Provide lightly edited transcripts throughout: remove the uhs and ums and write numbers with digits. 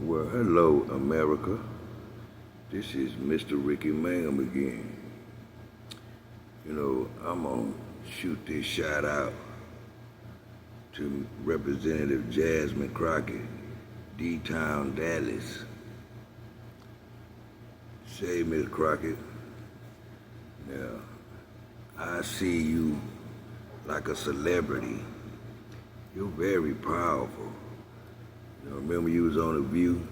Well, hello, America. This is Mr. Ricky Mangum again. I'm gonna shoot this shout out to Representative Jasmine Crockett, D-Town, Dallas. Say, Miss Crockett, now, I see you like a celebrity. You're very powerful. Remember you was on The View,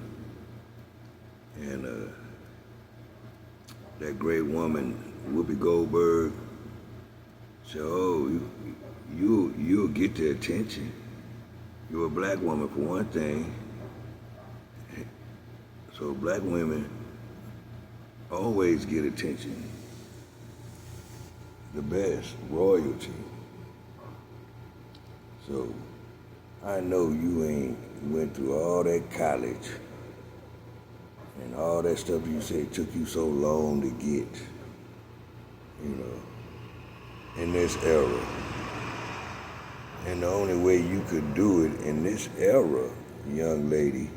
and that great woman, Whoopi Goldberg, said, "Oh, you'll get the attention. You're a black woman for one thing, so black women always get attention. The best, royalty. So I know you ain't went through all that college and all that stuff you say took you so long to get, in this era. And the only way you could do it in this era, young lady,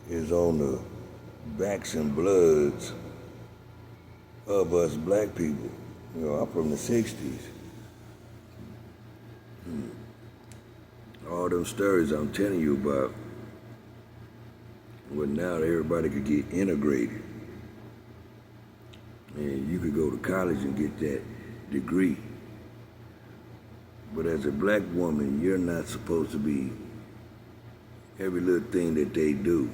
is on the backs and bloods of us black people. I'm from the 60s. All them stories I'm telling you about, well, now everybody could get integrated. And you could go to college and get that degree. But as a black woman, you're not supposed to be every little thing that they do.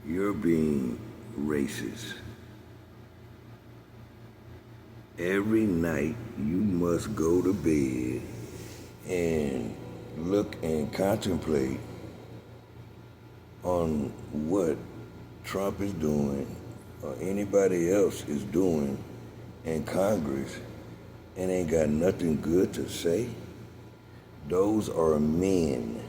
You're being racist. Every night you must go to bed and look and contemplate on what Trump is doing or anybody else is doing in Congress and ain't got nothing good to say. Those are men.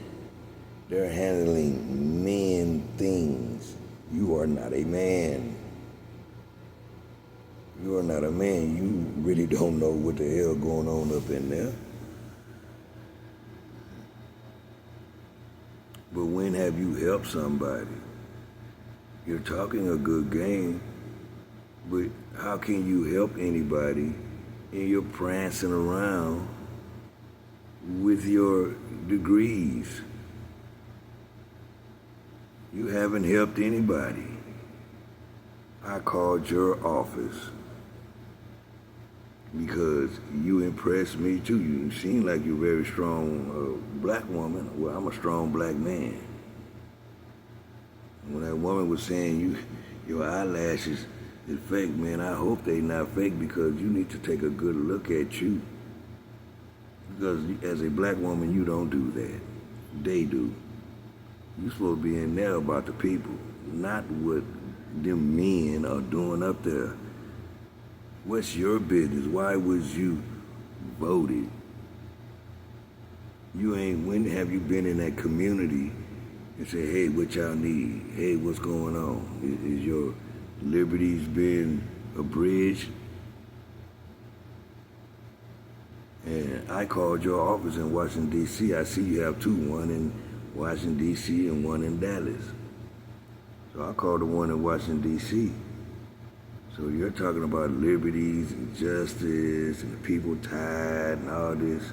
They're handling men things. You are not a man. You are not a man. You really don't know what the hell going on up in there. But when have you helped somebody? You're talking a good game, but how can you help anybody and you're prancing around with your degrees? You haven't helped anybody. I called your office because you impressed me too. You seem like you're a very strong black woman. Well, I'm a strong black man. When that woman was saying your eyelashes is fake, man, I hope they not fake because you need to take a good look at you. Because as a black woman, you don't do that. They do. You're supposed to be in there about the people, not what them men are doing up there. What's your business? Why was you voted? When have you been in that community and say, hey, what y'all need? Hey, what's going on? Is your liberties being abridged? And I called your office in Washington, D.C. I see you have two, one in Washington, D.C. and one in Dallas. So I called the one in Washington, D.C. So you're talking about liberties and justice and the people tied and all this.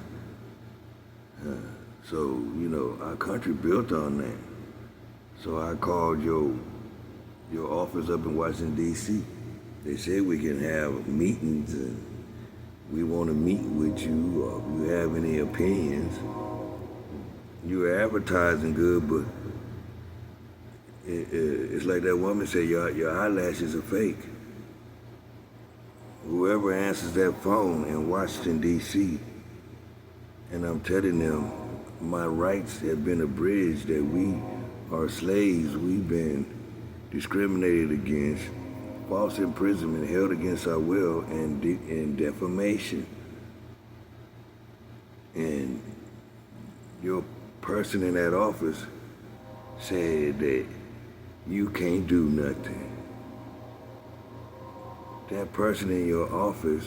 So, our country built on that. So I called your office up in Washington, D.C. They said we can have meetings and we want to meet with you or if you have any opinions. You're advertising good, but it's like that woman said, your eyelashes are fake. Whoever answers that phone in Washington, D.C., and I'm telling them my rights have been abridged, that we are slaves, we've been discriminated against, false imprisonment, held against our will, and defamation. And your person in that office said that you can't do nothing. That person in your office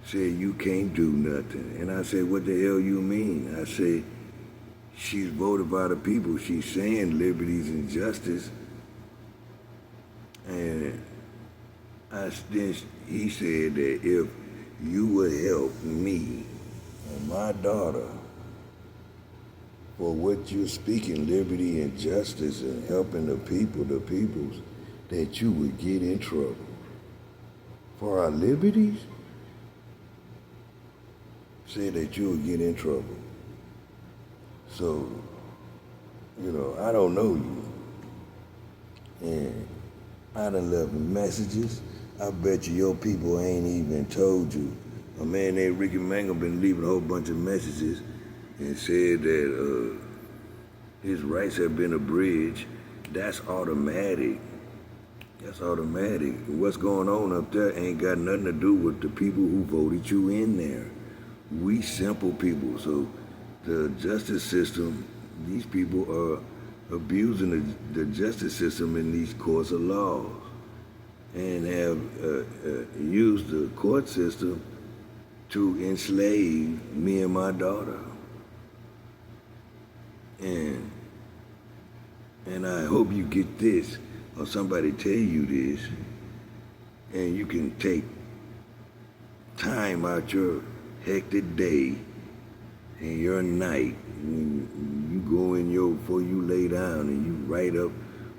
said you can't do nothing. And I said, what the hell you mean? I said, she's voted by the people. She's saying liberties and justice. And then he said that if you would help me and my daughter for what you're speaking, liberty and justice, and helping the peoples, that you would get in trouble. For our liberties? Said that you would get in trouble. So, I don't know you. And I done left messages. I bet you your people ain't even told you. A man named Ricky Mango been leaving a whole bunch of messages and said that his rights have been abridged. That's automatic. That's automatic. What's going on up there ain't got nothing to do with the people who voted you in there. We simple people. So the justice system, these people are abusing the justice system in these courts of law and have used the court system to enslave me and my daughter. And I hope you get this, or somebody tell you this, and you can take time out your hectic day and your night when you go in before you lay down and you write up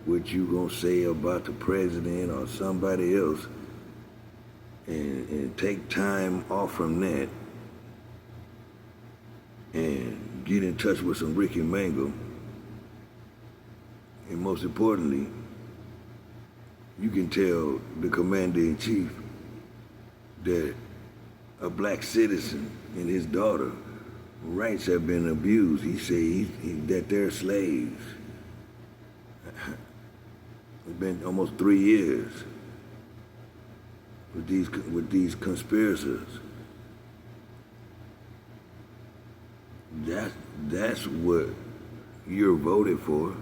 what you gonna say about the president or somebody else, and take time off from that and get in touch with some Ricky Mango. And most importantly, you can tell the commander-in-chief that a black citizen and his daughter rights have been abused. He said that they're slaves. It's been almost 3 years with these conspirators. That's what you're voted for.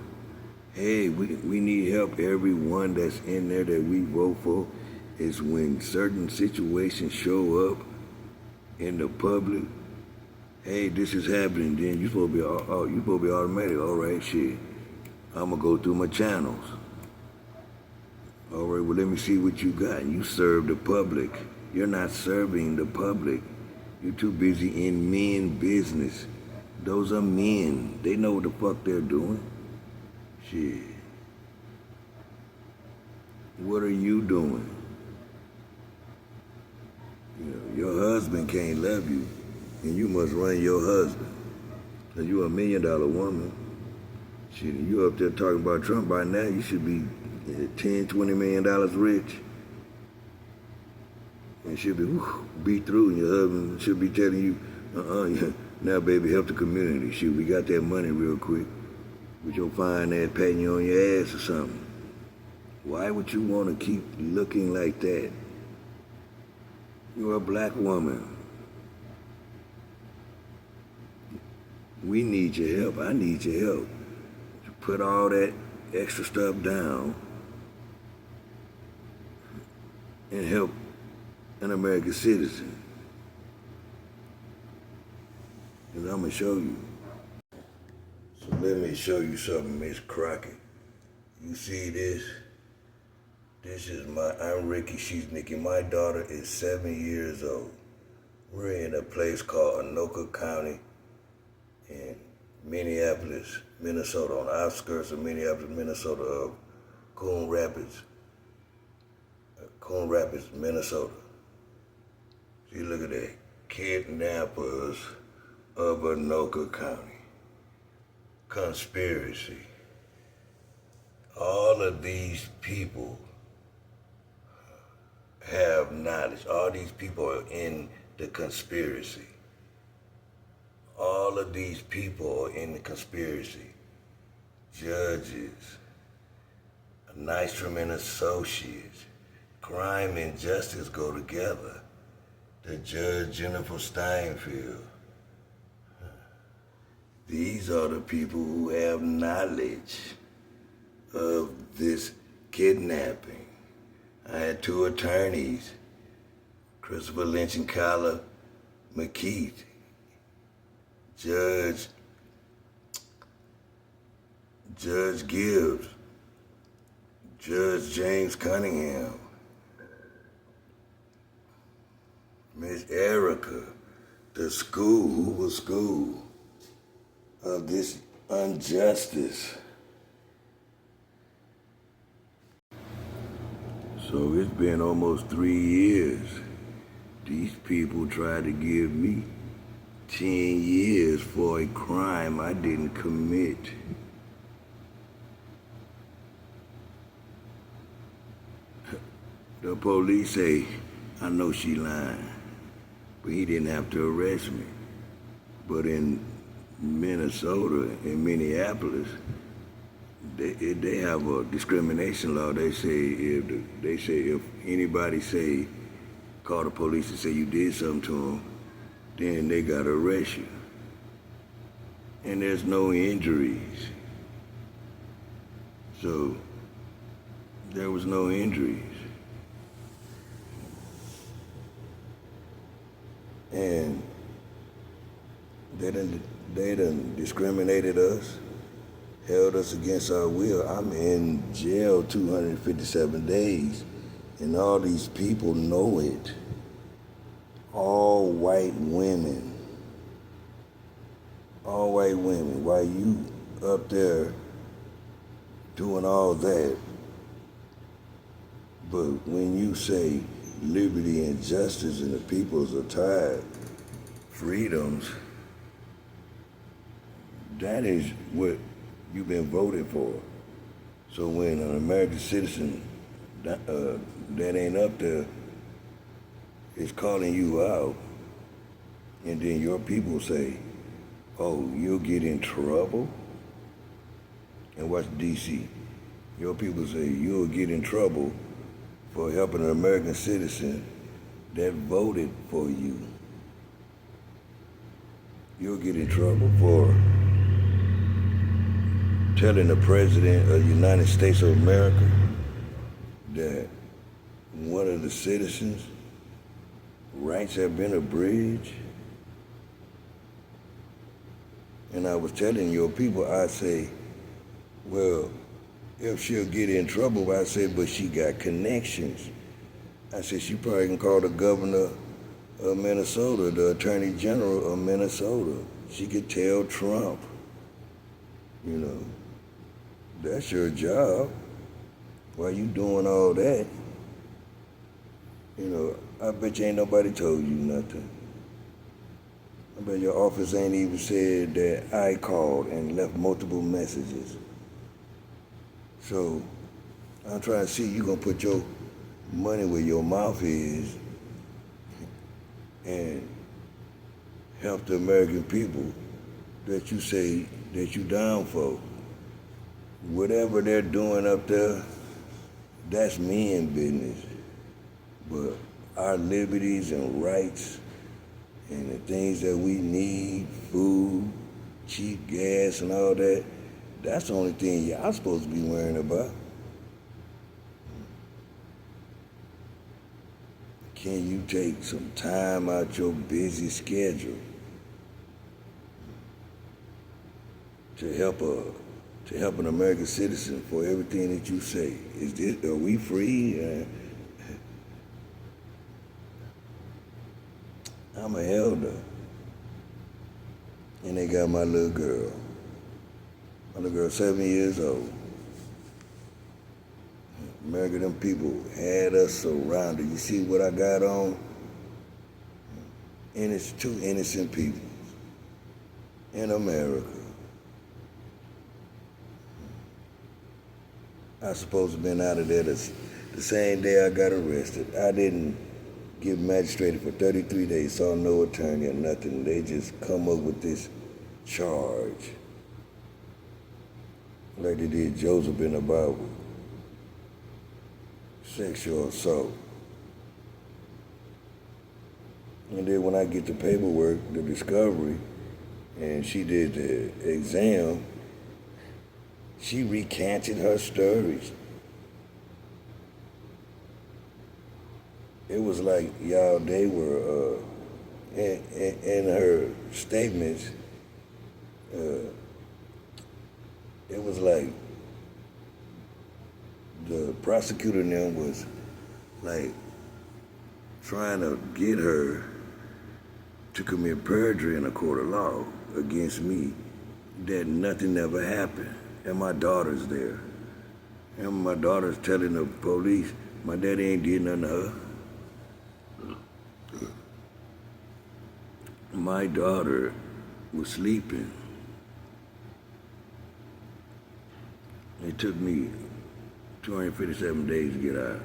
Hey, we need help. Everyone that's in there that we vote for is when certain situations show up in the public. Hey, this is happening. Then you supposed to be automatic. All right, shit. I'm gonna go through my channels. All right, well, let me see what you got. You serve the public. You're not serving the public. You're too busy in men business. Those are men. They know what the fuck they're doing. Shit. What are you doing? Your husband can't love you, and you must run your husband. Cause you're $1 million woman. Shit, you up there talking about Trump by now, you should be $10, $20 million rich. And should be beat through, and your husband should be telling you, now baby, help the community. Shit, we got that money real quick. With your fine ass patting you on your ass or something. Why would you want to keep looking like that? You're a black woman. We need your help. I need your help. Put all that extra stuff down and help an American citizen. Because I'm going to show you. So let me show you something, Miss Crockett. You see this? I'm Ricky, she's Nikki. My daughter is 7 years old. We're in a place called Anoka County in Minneapolis, Minnesota, on the outskirts of Minneapolis, Minnesota, of Coon Rapids, Minnesota. See, look at that. Kidnappers of Anoka County. Conspiracy. All of these people have knowledge. All these people are in the conspiracy. All of these people are in the conspiracy. Judges, Nystrom and Associates. Crime and justice go together. The judge, Jennifer Steinfeld. These are the people who have knowledge of this kidnapping. I had 2 attorneys, Christopher Lynch and Kyla McKeith. Judge Judge Gibbs, Judge James Cunningham, Miss Erica, the school of this injustice. So it's been almost 3 years. These people tried to give me 10 years for a crime I didn't commit. The police say, I know she lying, but he didn't have to arrest me. But in Minnesota, in Minneapolis, they have a discrimination law. They say if anybody call the police and say you did something to them, then they gotta arrest you. And there's no injuries. So there was no injuries. And they done discriminated us, held us against our will. I'm in jail 257 days, and all these people know it. All white women. All white women. While you up there doing all that, but when you say liberty and justice and the peoples are tired, freedoms, that is what you've been voted for. So when an American citizen that ain't up there is calling you out, and then your people say, oh, you'll get in trouble? And watch DC. Your people say you'll get in trouble for helping an American citizen that voted for you. You'll get in trouble for telling the President of the United States of America that one of the citizens' rights have been abridged. And I was telling your people, I say, well, if she'll get in trouble, I said, but she got connections. I said, she probably can call the governor of Minnesota, the attorney general of Minnesota. She could tell Trump, you know, that's your job. Why you doing all that? You know, I bet you ain't nobody told you nothing. I bet your office ain't even said that I called and left multiple messages. So I'm trying to see you gonna put your money where your mouth is and help the American people that you say that you down for. Whatever they're doing up there, that's men business. But our liberties and rights and the things that we need, food, cheap gas and all that, that's the only thing y'all supposed to be worrying about. Can you take some time out your busy schedule to help an American citizen for everything that you say? Are we free? I'm an elder, and they got my little girl. My little girl, 7 years old. America, them people had us surrounded. You see what I got on? And it's two innocent people in America. I supposed to have been out of there the same day I got arrested. I didn't get magistrated for 33 days, saw no attorney or nothing. They just come up with this charge. Like they did Joseph in the Bible. Sexual assault. And then when I get the paperwork, the discovery, and she did the exam, she recanted her stories. It was like, y'all, they were, in her statements, it was like the prosecutor and them was like trying to get her to commit perjury in a court of law against me, that nothing ever happened. And my daughter's there. And my daughter's telling the police, my daddy ain't did nothing to her. My daughter was sleeping. It took me 257 days to get out.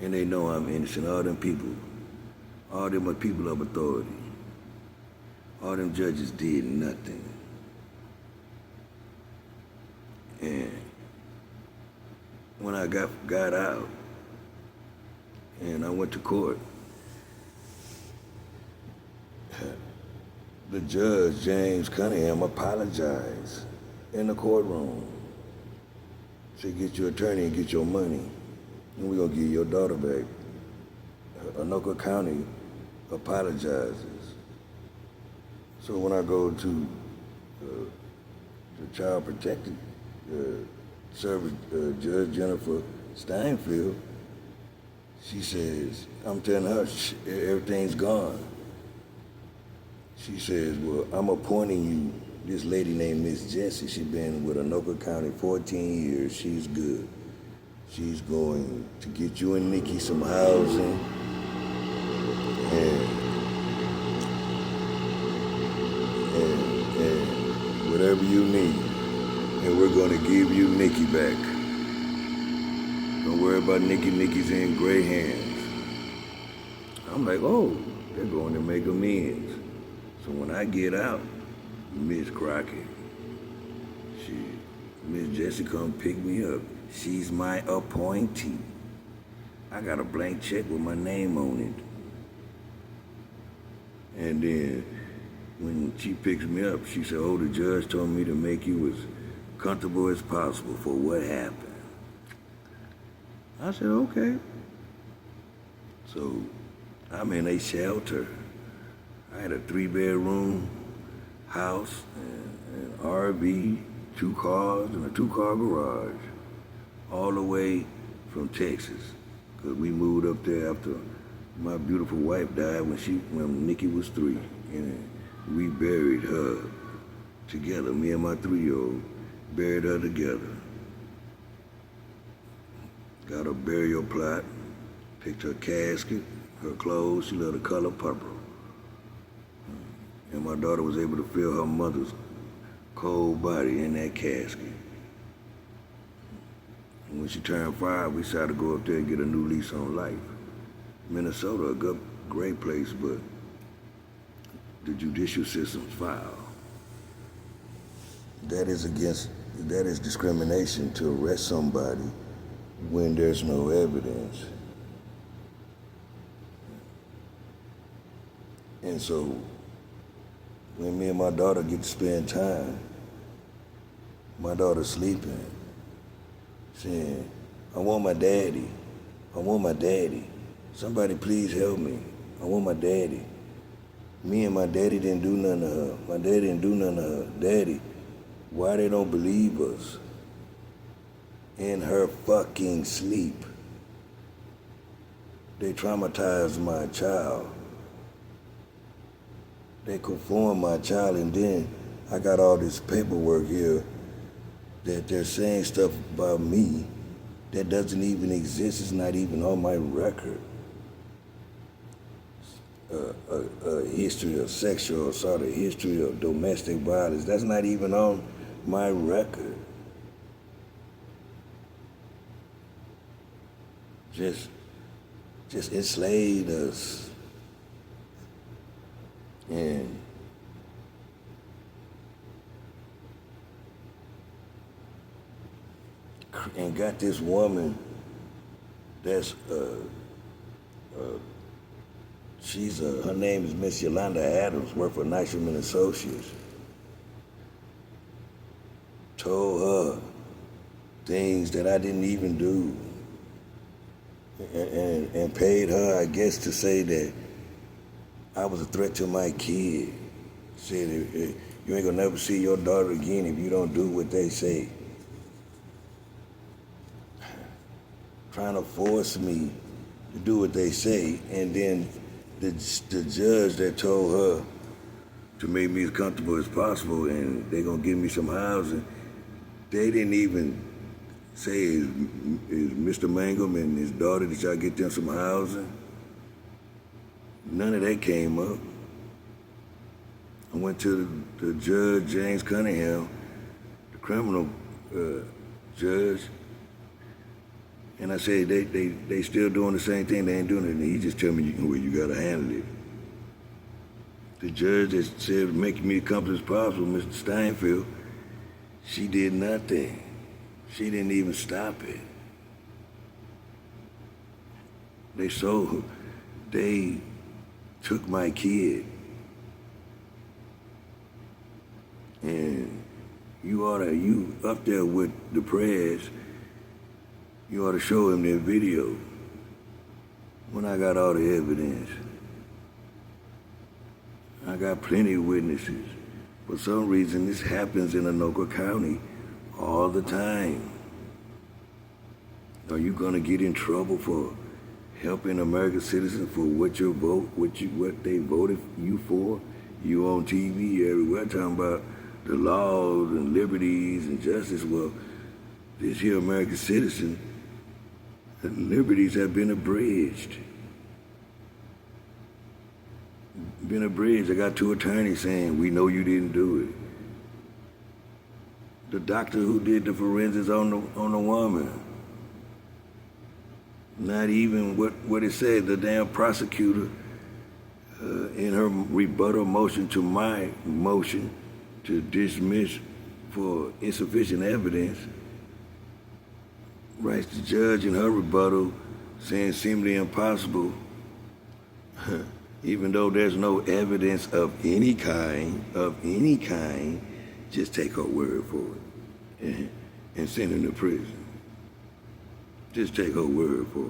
And they know I'm innocent. All them people are people of authority. All them judges did nothing. And when I got out and I went to court, the judge, James Cunningham, apologized in the courtroom. Said, get your attorney and get your money, and we're gonna give your daughter back. Anoka County apologizes. So when I go to the Child Protective Service, Judge Jennifer Steinfeld, she says, I'm telling her everything's gone. She says, well, I'm appointing you this lady named Miss Jessie. She's been with Anoka County 14 years. She's good. She's going to get you and Nikki some housing and whatever you need. And we're going to give you Nikki back. Don't worry about Nikki. Nikki's in great hands. I'm like, oh, they're going to make amends. So when I get out, Miss Crockett, Miss Jessie come pick me up. She's my appointee. I got a blank check with my name on it. And then when she picks me up, she said, oh, the judge told me to make you as comfortable as possible for what happened. I said, okay. So I'm in a shelter. I had a 3-bedroom house and an RV, 2 cars, and a 2-car garage, all the way from Texas. Because we moved up there after my beautiful wife died when Nikki was 3. And we buried her together. Me and my 3-year-old buried her together. Got a burial plot, picked her casket, her clothes, she loved the color purple. And my daughter was able to feel her mother's cold body in that casket. And when she turned 5, we decided to go up there and get a new lease on life. Minnesota, a great place, but the judicial system's foul. That is discrimination to arrest somebody when there's no evidence. And so when me and my daughter get to spend time, my daughter's sleeping, saying, I want my daddy. I want my daddy. Somebody please help me. I want my daddy. Me and my daddy didn't do nothing to her. My daddy didn't do nothing to her. Daddy, why they don't believe us? In her fucking sleep. They traumatized my child. They conformed my child, and then I got all this paperwork here that they're saying stuff about me that doesn't even exist. It's not even on my record. A history of sexual assault, a history of domestic violence. That's not even on my record. Just enslaved us. And got this woman that's her name is Miss Yolanda Adams, worked for Nystrom and Associates. Told her things that I didn't even do. And paid her, I guess, to say that I was a threat to my kid. Said You ain't gonna never see your daughter again if you don't do what they say. Trying to force me to do what they say, and then the judge that told her to make me as comfortable as possible and they gonna give me some housing, they didn't even say, is Mr. Mangum and his daughter, did y'all get them some housing? None of that came up. I went to the judge, James Cunningham, the criminal judge, and I said, they still doing the same thing, they ain't doing it. And he just told me, well, you gotta handle it. The judge that said, make me as comfortable as possible, Mr. Steinfeld, she did nothing. She didn't even stop it. They took my kid. And you up there with the press, you ought to show him their video when I got all the evidence. I got plenty of witnesses. For some reason, this happens in Anoka County all the time. Are you gonna get in trouble for helping American citizens for what they voted you for? You on TV everywhere talking about the laws and liberties and justice. Well, this here American citizen, the liberties have been abridged. I got 2 attorneys saying, we know you didn't do it. The doctor who did the forensics on the woman, not even what it said, the damn prosecutor in her rebuttal motion to my motion to dismiss for insufficient evidence, writes the judge in her rebuttal saying seemingly impossible, even though there's no evidence of any kind, just take her word for it and send him to prison. Just take her word for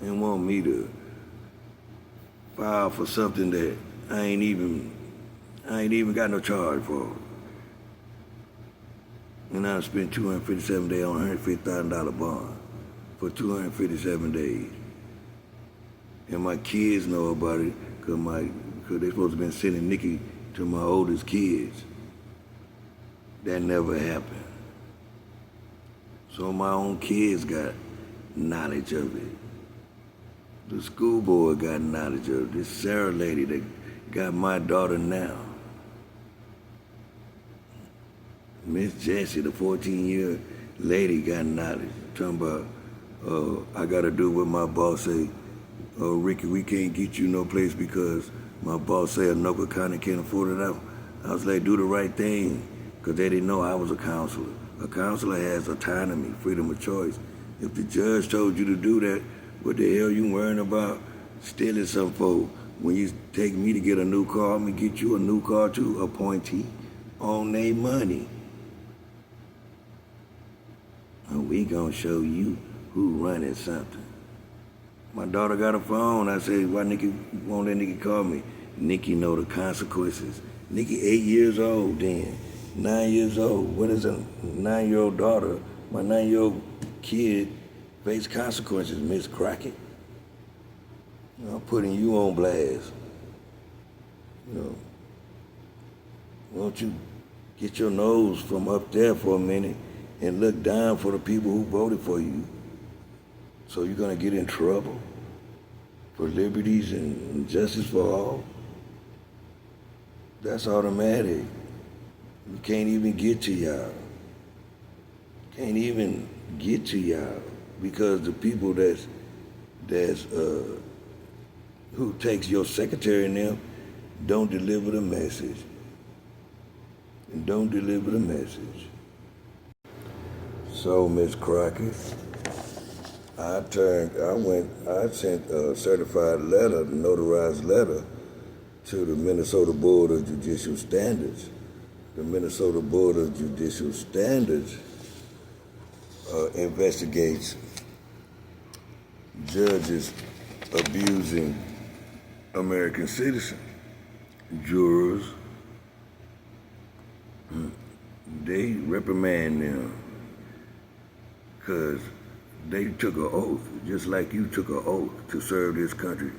it. And want me to file for something that I ain't even got no charge for. And I spent 257 days on a $150,000 bond for 257 days. And my kids know about it because they supposed to been sending Nikki to my oldest kids. That never happened. So my own kids got knowledge of it. The school board got knowledge of it. This Sarah lady that got my daughter now. Miss Jessie, the 14-year lady, got knowledge. Talking about, I gotta do what my boss say. Oh, Ricky, we can't get you no place because my boss said Anoka County can't afford it out. I was like, do the right thing, because they didn't know I was a counselor. A counselor has autonomy, freedom of choice. If the judge told you to do that, what the hell you worrying about stealing some folk? When you take me to get a new car, I'm gonna get you a new car too, appointee, on their money. And we gonna show you who running something. My daughter got a phone. I said, why Nikki won't let Nikki call me? Nikki know the consequences. Nikki 8 years old then, 9 years old. What is a 9-year-old daughter? My 9-year-old kid face consequences, Miss Crockett. I'm putting you on blast. Won't you get your nose from up there for a minute and look down for the people who voted for you? So you're gonna get in trouble for liberties and justice for all? That's automatic. You can't even get to y'all. Can't even get to y'all because the people who takes your secretary and them don't deliver the message. And don't deliver the message. So, Miss Crockett, I sent a certified letter, notarized letter, to the Minnesota Board of Judicial Standards. The Minnesota Board of Judicial Standards investigates judges abusing American citizens. jurors, they reprimand them because they took an oath, just like you took an oath to serve this country.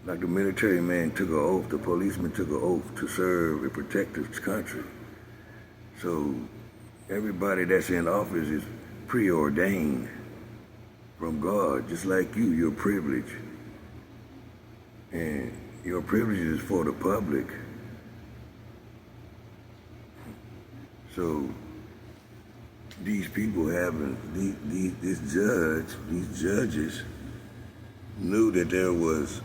Like the military man took an oath, the policeman took an oath to serve and protect this country. So everybody that's in office is preordained from God, just like you, your privilege. And your privilege is for the public. So these people these judges knew that there was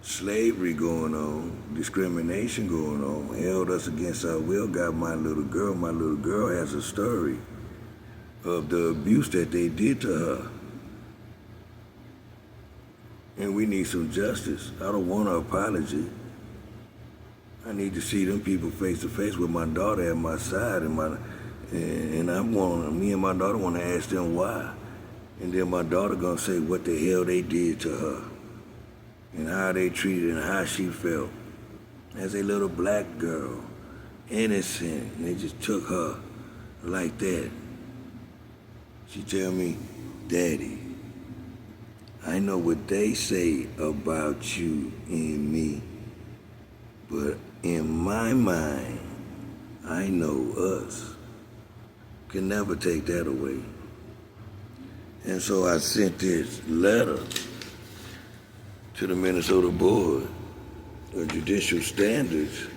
slavery going on, discrimination going on, held us against our will, got my little girl. My little girl has a story of the abuse that they did to her. And we need some justice. I don't want an apology. I need to see them people face to face with my daughter at my side, and me and my daughter want to ask them why. And then my daughter gonna say what the hell they did to her, and how they treated her, and how she felt as a little black girl, innocent, and they just took her like that. She tell me, Daddy, I know what they say about you and me, but in my mind, I know us. Can never take that away. And so I sent this letter to the Minnesota Board of Judicial Standards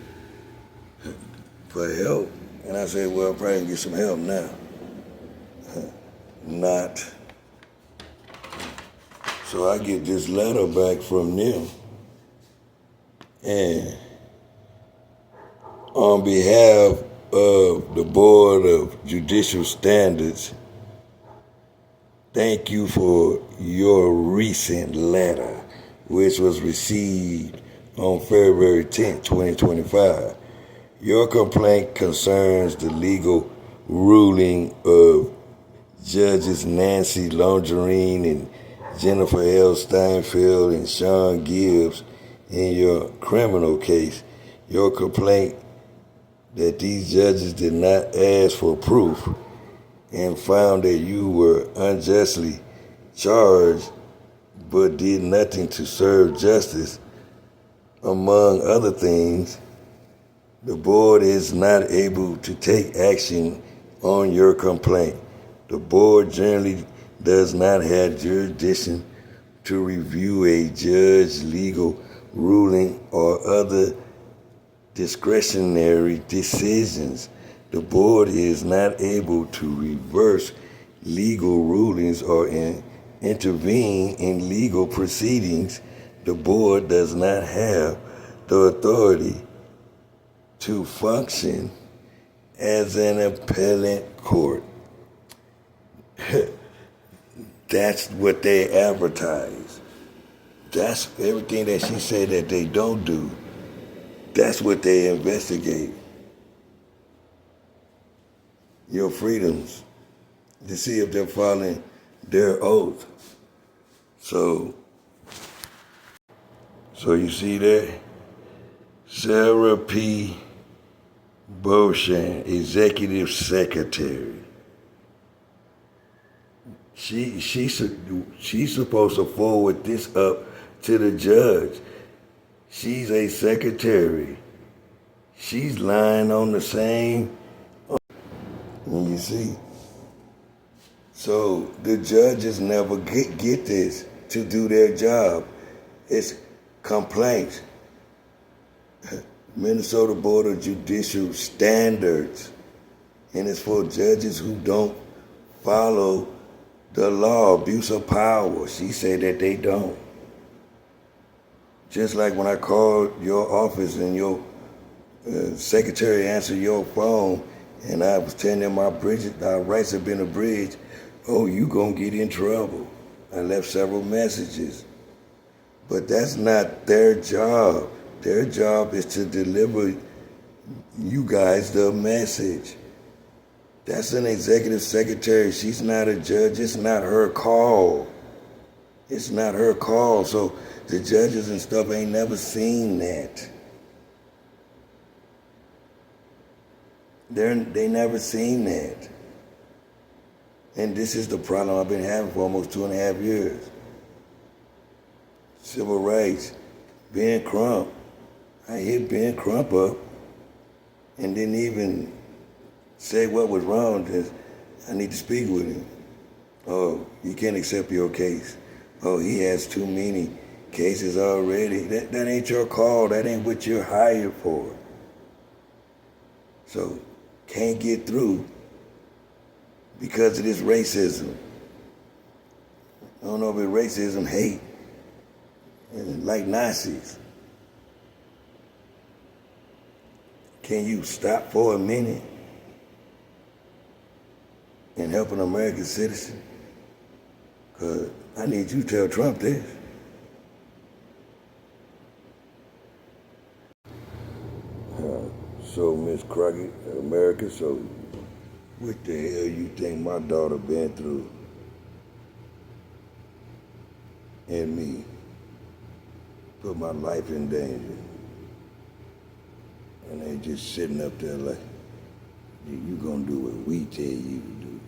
for help. And I said, well, I probably can get some help now. Not. So I get this letter back from them. And on behalf of the Board of Judicial Standards, thank you for your recent letter, which was received on February 10th, 2025. Your complaint concerns the legal ruling of Judges Nancy Longerine and Jennifer L. Steinfeld and Sean Gibbs in your criminal case. Your complaint that these judges did not ask for proof and found that you were unjustly charged but did nothing to serve justice. Among other things, the board is not able to take action on your complaint. The board generally does not have jurisdiction to review a judge's legal ruling or other discretionary decisions. The board is not able to reverse legal rulings or intervene in legal proceedings. The board does not have the authority to function as an appellate court. That's what they advertise. That's everything that she said that they don't do. That's what they investigate. Your freedoms, to see if they're following their oath. So you see there? Sarah P. Beauchamp, Executive Secretary. She's supposed to forward this up to the judge. She's a secretary. She's lying on the same. You see? So the judges never get this to do their job. It's complaints. Minnesota Board of Judicial Standards. And it's for judges who don't follow the law, abuse of power. She said that they don't. Just like when I called your office and your secretary answered your phone and I was telling them our rights have been abridged, oh, you gonna get in trouble. I left several messages. But that's not their job. Their job is to deliver you guys the message. That's an executive secretary. She's not a judge. It's not her call. It's not her call. So The judges and stuff ain't never seen that. They never seen that. And this is the problem I've been having for almost 2.5 years. Civil rights, Ben Crump. I hit Ben Crump up and didn't even say what was wrong. Just, I need to speak with him. Oh, you can't accept your case. Oh, he has too many cases already. That ain't your call. That ain't what you're hired for. So, can't get through because of this racism. I don't know if it's racism, hate, like Nazis. Can you stop for a minute and help an American citizen? Because I need you to tell Trump this. So, Miss Crockett, America, so what the hell you think my daughter been through? And me. Put my life in danger. And they just sitting up there like, you gonna do what we tell you to do.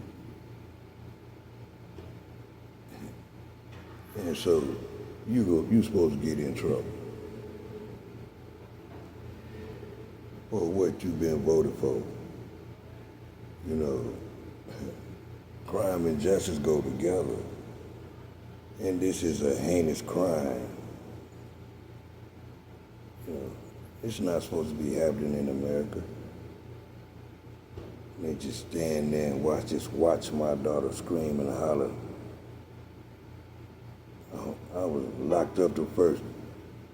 And so you supposed to get in trouble for what you been voted for. You know, crime and justice go together. And this is a heinous crime. You know, it's not supposed to be happening in America. They just stand there and watch my daughter scream and holler. I was locked up the first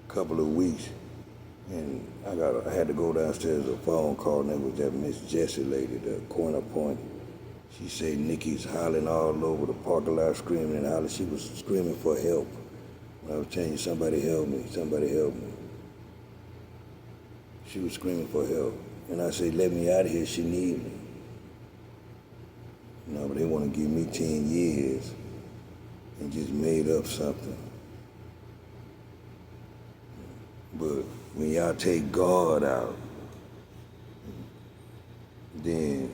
couple of weeks, and I had to go downstairs. A phone call, and it was that Miss Jessie lady, the corner point. She said Nikki's hollering all over the parking lot, screaming and hollering. She was screaming for help. When I was telling you, somebody help me, somebody help me. She was screaming for help. And I said, let me out of here, she need me. No, but they want to give me 10 years and just made up something. But when y'all take God out, then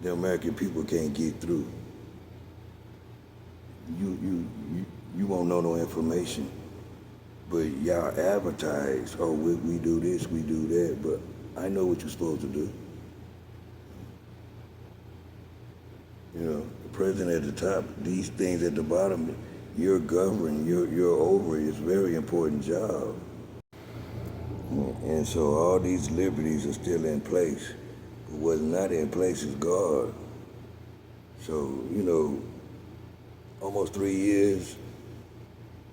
the American people can't get through. You won't know no information. But y'all advertise, oh, we do this, we do that, but I know what you're supposed to do. You know, the president at the top, these things at the bottom, you're governing, you're over it. It's a very important job. And so all these liberties are still in place. But what's not in place is God. So, you know, almost 3 years,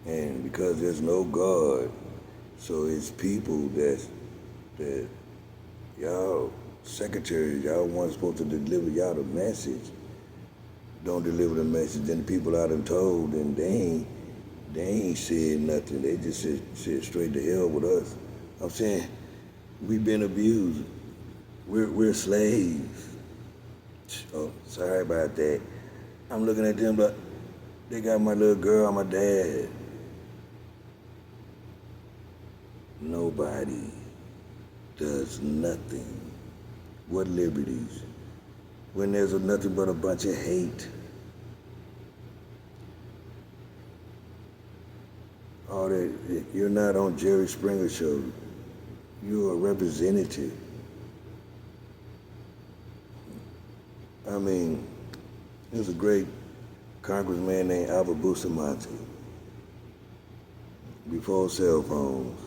and because there's no God, so it's people that y'all secretaries, y'all weren't supposed to deliver y'all the message. Don't deliver the message, then the people out and told, and they ain't said nothing. They just said straight to hell with us. I'm saying, we've been abused. We're slaves. Oh, sorry about that. I'm looking at them, but they got my little girl, my dad. Nobody does nothing. What liberties? When there's nothing but a bunch of hate. All that, you're not on Jerry Springer show. You're a representative. I mean, there's a great congressman named Albert Bustamante. Before cell phones,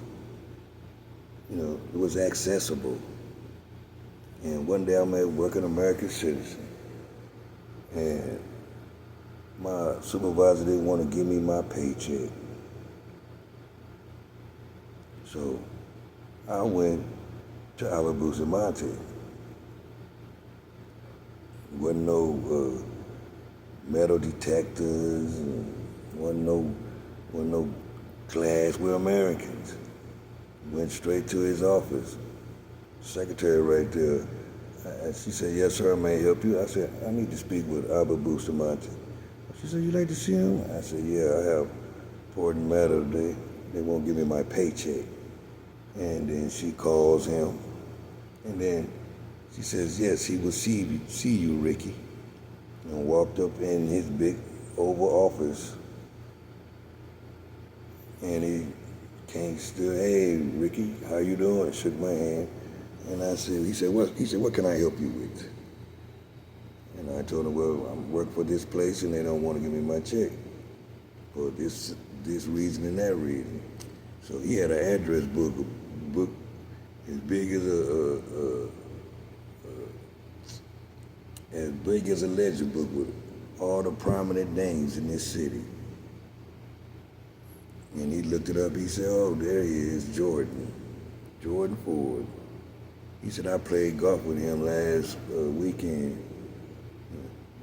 you know, it was accessible. And one day I'm at work, an American citizen, and my supervisor didn't want to give me my paycheck. So I went to Albert Bustamante. Wasn't no metal detectors, wasn't no class. We're Americans. Went straight to his office. Secretary right there. She said, yes, sir, may I help you? I said, I need to speak with Albert Bustamante. She said, you like to see him? I said, yeah, I have important matter today. they won't give me my paycheck. And then she calls him, and then she says, yes, he will see you, Ricky. And walked up in his big Oval Office, and he came still, hey, Ricky, how you doing? Shook my hand, and he said, what can I help you with? And I told him, well, I work for this place, and they don't want to give me my check for this reason and that reason. So he had an address book as big as a ledger book with all the prominent names in this city. And he looked it up. He said, oh, there he is, Jordan Ford. He said, I played golf with him last weekend.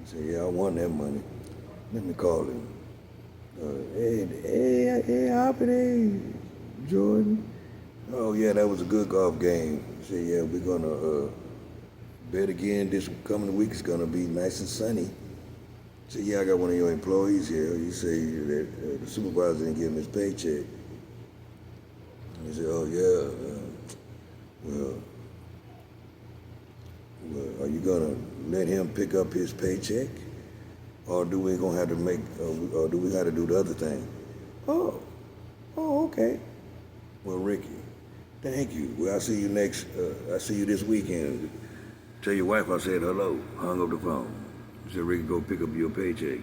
He said, yeah, I won that money. Let me call him. Hey, Hoppy, hey, Jordan. Oh, yeah, that was a good golf game. He said, yeah, we're going to bet again this coming week. It's going to be nice and sunny. He said, yeah, I got one of your employees here. He said that the supervisor didn't give him his paycheck. He said, oh, yeah, well, are you going to let him pick up his paycheck? Or do we gonna have to or do we got to do the other thing? Oh, okay. Well, Ricky, thank you. Well, I see you this weekend. Tell your wife I said hello. Hung up the phone. Said, Ricky, go pick up your paycheck.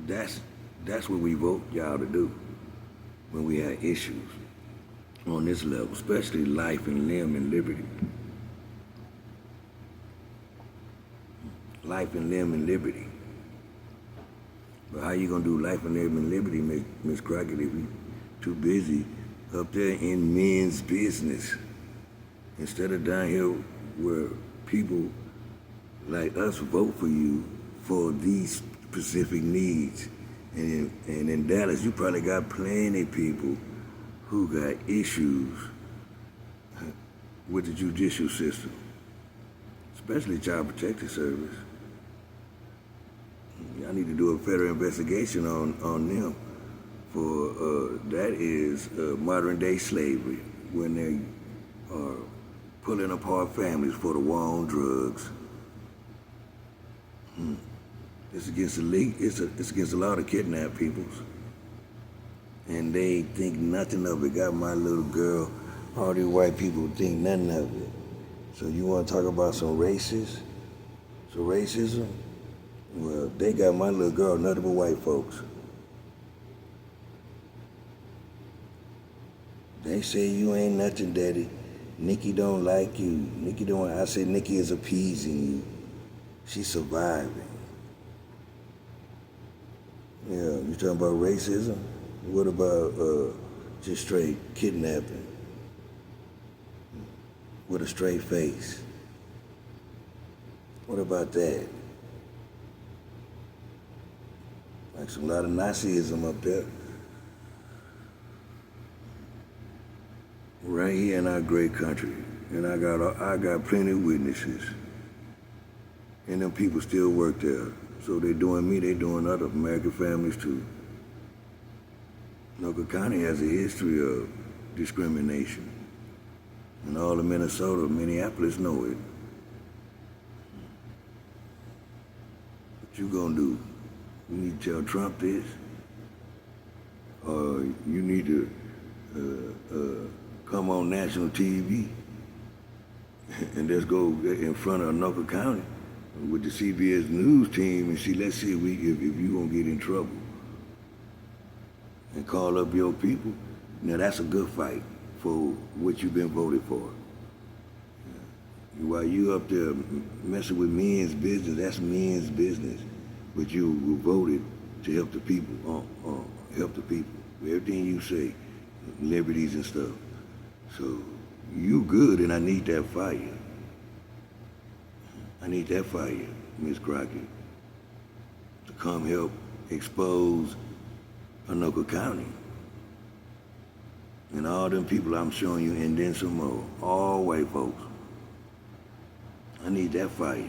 That's what we vote y'all to do when we have issues on this level, especially life and limb and liberty. Life and limb and liberty. But how you gonna do life and limb and liberty, Miss Crockett, if you too busy up there in men's business instead of down here where people like us vote for you for these specific needs? And in Dallas, you probably got plenty of people who got issues with the judicial system, especially Child Protective Service. I need to do a federal investigation on them for that is modern day slavery, when they are pulling apart families for the war on drugs. It's against the league. It's against a lot of kidnapped peoples, and they think nothing of it. Got my little girl. All these white people think nothing of it. So you want to talk about some racism? Well, they got my little girl, nothing but white folks. They say you ain't nothing, Daddy. Nikki don't like you. Nikki don't. I say Nikki is appeasing you. She's surviving. Yeah, you talking about racism? What about just straight kidnapping with a straight face? What about that? Like a lot of Nazism up there. Right here in our great country. And I got plenty of witnesses. And them people still work there. So they doing me, they doing other American families too. Anoka County has a history of discrimination. And all of Minnesota, Minneapolis know it. What you gonna do? You need to tell Trump this? Or you need to come on national TV and just go in front of Anoka County with the CBS News team and see, let's see if you gonna get in trouble. And call up your people. Now that's a good fight for what you've been voted for. While you up there messing with men's business, that's men's business. But you were voted to help the people, help the people. Everything you say, liberties and stuff. So you good, and I need that fire. I need that fire, Miss Crockett, to come help expose Anoka County. And all them people I'm showing you, and then some more, all white folks. I need that fire.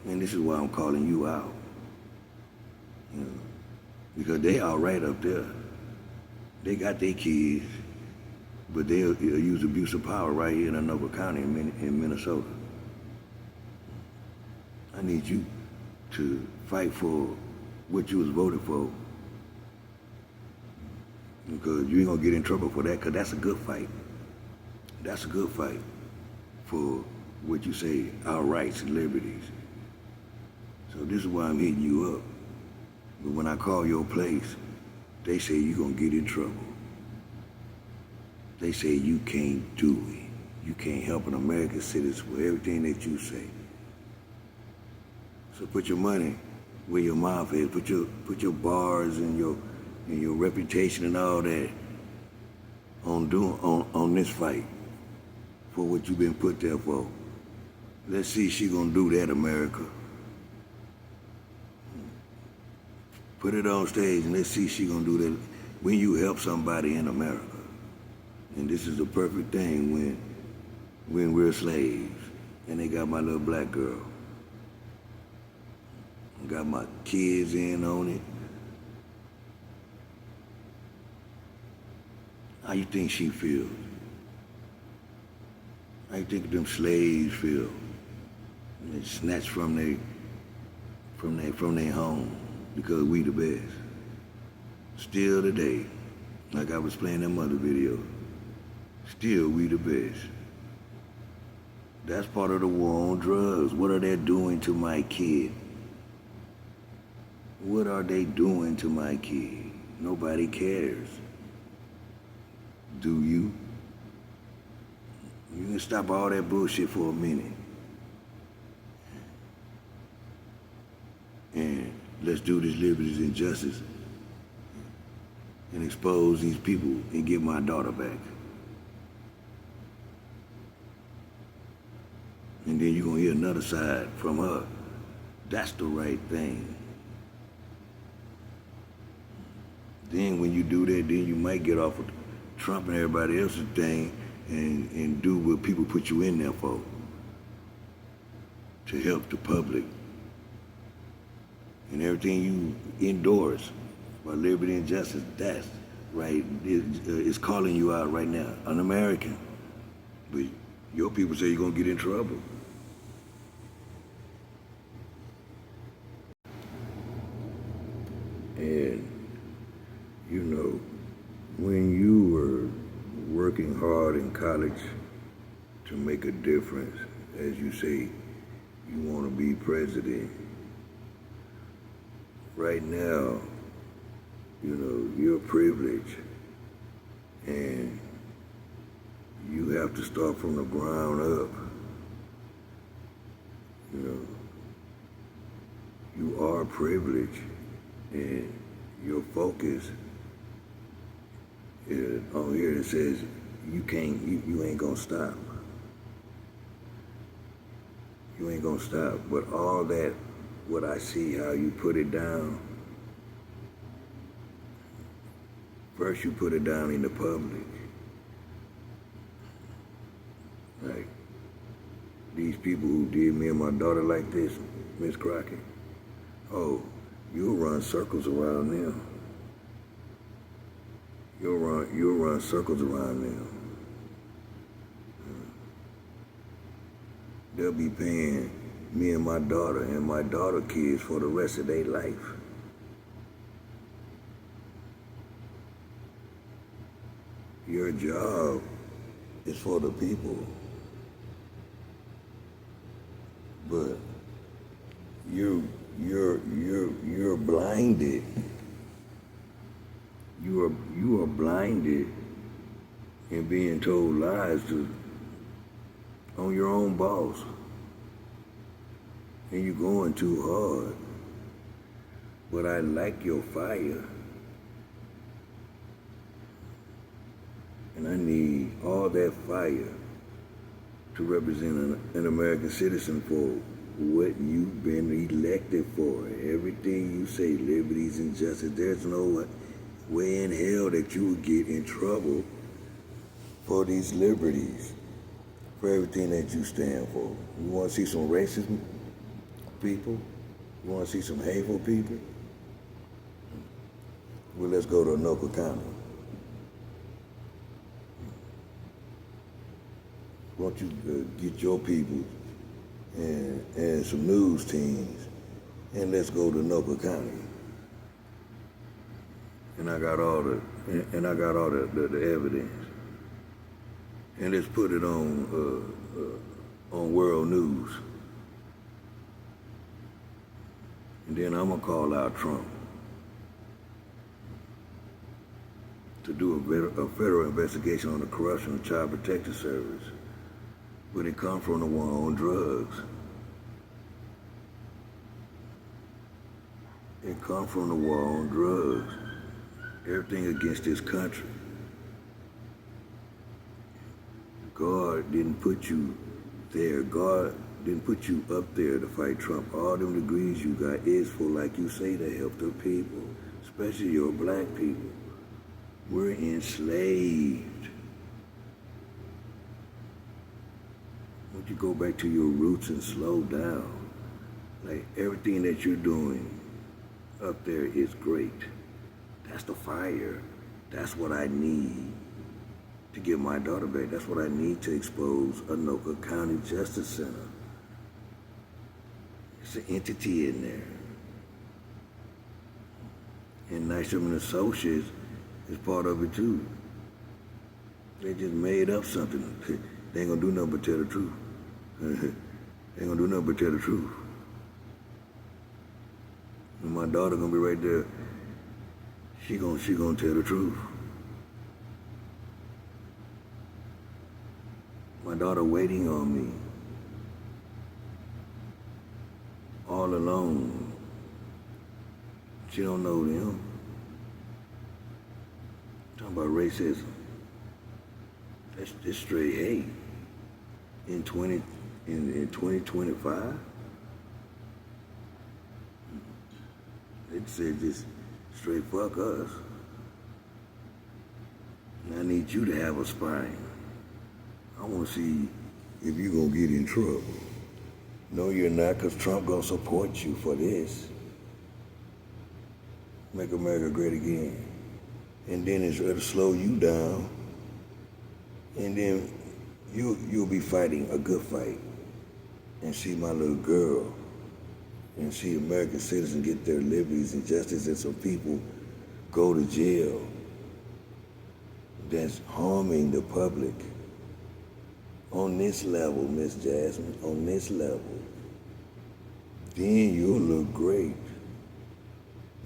And this is why I'm calling you out. You know, because they all right up there. They got their kids, but they'll use abuse of power right here in Anoka County in Minnesota. I need you to fight for what you was voted for, because you ain't gonna get in trouble for that, because that's a good fight. That's a good fight for what you say, our rights and liberties. So this is why I'm hitting you up. But when I call your place, they say you're gonna get in trouble. They say you can't do it. You can't help an American citizen with everything that you say. So put your money where your mouth is. Put your bars and your reputation and all that on this fight for what you've been put there for. Let's see if she gonna do that, America. Put it on stage and let's see if she gonna do that when you help somebody in America. And this is the perfect thing when we're slaves and they got my little black girl. Got my kids in on it. How you think she feels? How you think them slaves feel? And they snatched from their home because we the best. Still today, like I was playing them other videos, still we the best. That's part of the war on drugs. What are they doing to my kid? What are they doing to my kid? Nobody cares. Do you? You can stop all that bullshit for a minute. And let's do this liberties and justice and expose these people and get my daughter back. And then you're gonna hear another side from her. That's the right thing. Then when you do that, then you might get off of Trump and everybody else's thing and do what people put you in there for, to help the public. And everything you endorse for liberty and justice, that's right, it's calling you out right now, an American. But your people say you're gonna get in trouble. And you know, when you were working hard in college to make a difference, as you say, you want to be president. Right now, you know, you're privileged and you have to start from the ground up. You know, you are privileged and your focus on here it says you ain't gonna stop. You ain't gonna stop. But all that, what I see, how you put it down, first you put it down in the public. Like these people who did me and my daughter like this, Miss Crockett. Oh, you'll run circles around them. You'll run circles around them. They'll be paying me and my daughter kids for the rest of their life. Your job is for the people, but you're blinded. You are blinded and being told lies on your own boss. And you're going too hard. But I like your fire. And I need all that fire to represent an American citizen for what you've been elected for. Everything you say, liberties and justice, there's no way in hell that you would get in trouble for these liberties, for everything that you stand for. You want to see some racist people? You want to see some hateful people? Well, let's go to Anoka County. won't you get your people and some news teams, and let's go to Anoka County. And I got all the evidence, and let's put it on world news. And then I'm gonna call out Trump to do a federal investigation on the corruption of Child Protective Service, where they come from the war on drugs. They come from the war on drugs. Everything against this country. God didn't put you there. God didn't put you up there to fight Trump. All them degrees you got is for, like you say, to help the people, especially your black people. We're enslaved. Won't you go back to your roots and slow down? Like, everything that you're doing up there is great. That's the fire. That's what I need to get my daughter back. That's what I need to expose Anoka County Justice Center. It's an entity in there. And Nystrom and Associates is part of it too. They just made up something. They ain't gonna do nothing but tell the truth. They ain't gonna do nothing but tell the truth. And my daughter gonna be right there. She gonna tell the truth. My daughter waiting on me. All alone. She don't know them. Talking about racism. That's just straight hate. In 2025. It said just straight fuck us. And I need you to have a spine. I want to see if you gonna get in trouble. No, you're not, because Trump gonna support you for this. Make America great again. And then it'll slow you down. And then you'll be fighting a good fight. And see my little girl. And see American citizens get their liberties and justice, and some people go to jail that's harming the public. On this level, Miss Jasmine, on this level, then you'll look great.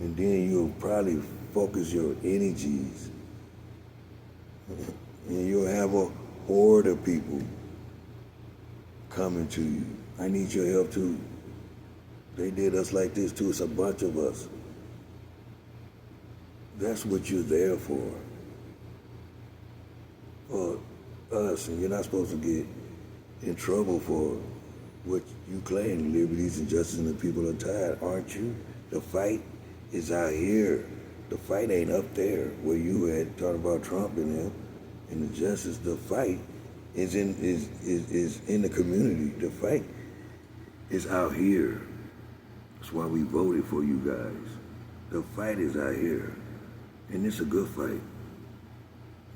And then you'll probably focus your energies. And you'll have a horde of people coming to you. I need your help too. They did us like this too. It's a bunch of us. That's what you're there for. For us. And you're not supposed to get in trouble for what you claim, liberties and justice, and the people are tired, aren't you? The fight is out here. The fight ain't up there where you had talking about Trump and them and the justice. The fight is in the community. The fight is out here. That's why we voted for you guys. The fight is out here. And it's a good fight.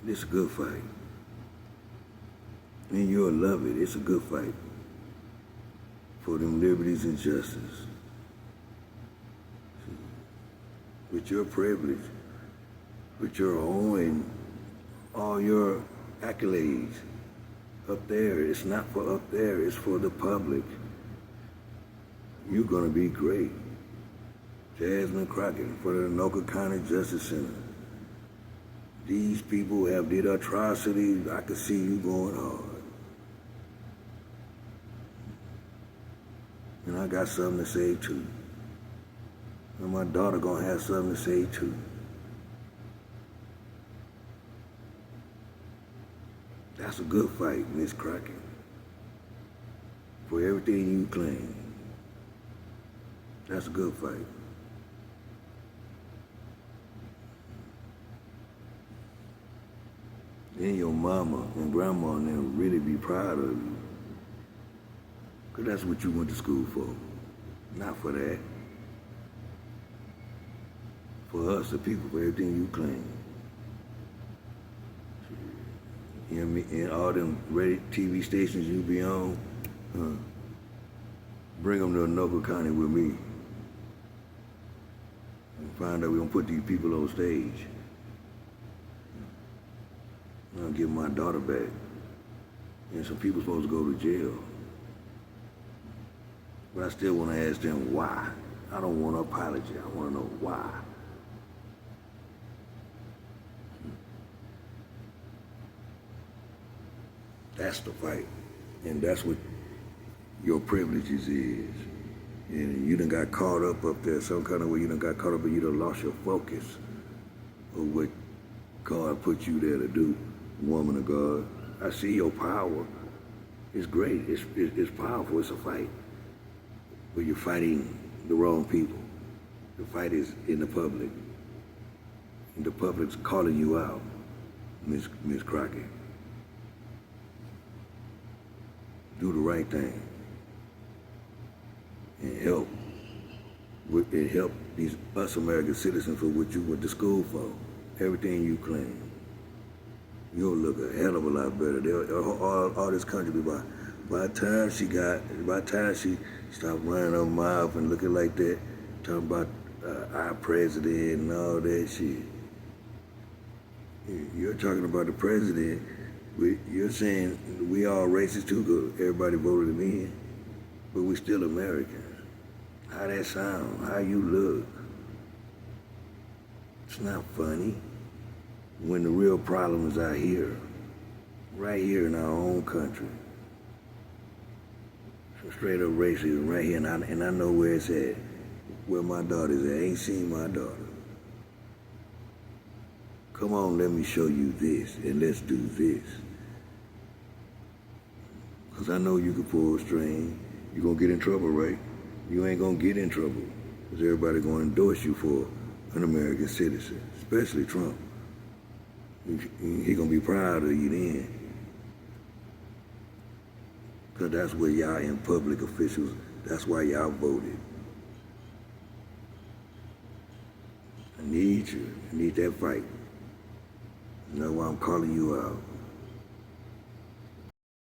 It's a good fight. And you'll love it. It's a good fight for them liberties and justice. With your privilege, with your own, all your accolades up there. It's not for up there, it's for the public. You're gonna be great. Jasmine Crockett for the Anoka County Justice Center. These people have did atrocities. I could see you going hard. And I got something to say too. And my daughter gonna have something to say too. That's a good fight, Miss Crockett. For everything you claim. That's a good fight. Then your mama and grandma and them really be proud of you. Because that's what you went to school for. Not for that. For us, the people, for everything you claim. You know what I mean? And all them TV stations you be on, bring them to Anoka County with me. And find out we're gonna put these people on stage. I'm gonna give my daughter back. And some people supposed to go to jail. But I still wanna ask them why. I don't want an apology. I wanna know why. That's the fight. And that's what your privileges is. And you done got caught up there some kind of way. You done got caught up and you done lost your focus of what God put you there to do, woman of God. I see your power. It's great. It's powerful. It's a fight. But you're fighting the wrong people. The fight is in the public. And the public's calling you out, Miss Crockett. Do the right thing. And help us American citizens for what you went to school for. Everything you claim. You'll look a hell of a lot better. All this country, by the time she stopped running her mouth and looking like that, talking about our president and all that shit. You're talking about the president. You're saying we all racist too, because everybody voted him in, but we still Americans. How that sound? How you look? It's not funny. When the real problem is out here, right here in our own country. Some straight up racism right here, and I know where it's at, where my daughter's at. I ain't seen my daughter. Come on, let me show you this, and let's do this. Because I know you can pull a string. You're going to get in trouble, right? You ain't going to get in trouble. Because everybody going to endorse you for an American citizen, especially Trump. He going to be proud of you then. Because that's where y'all in public officials, that's why y'all voted. I need you. I need that fight. You know why I'm calling you out.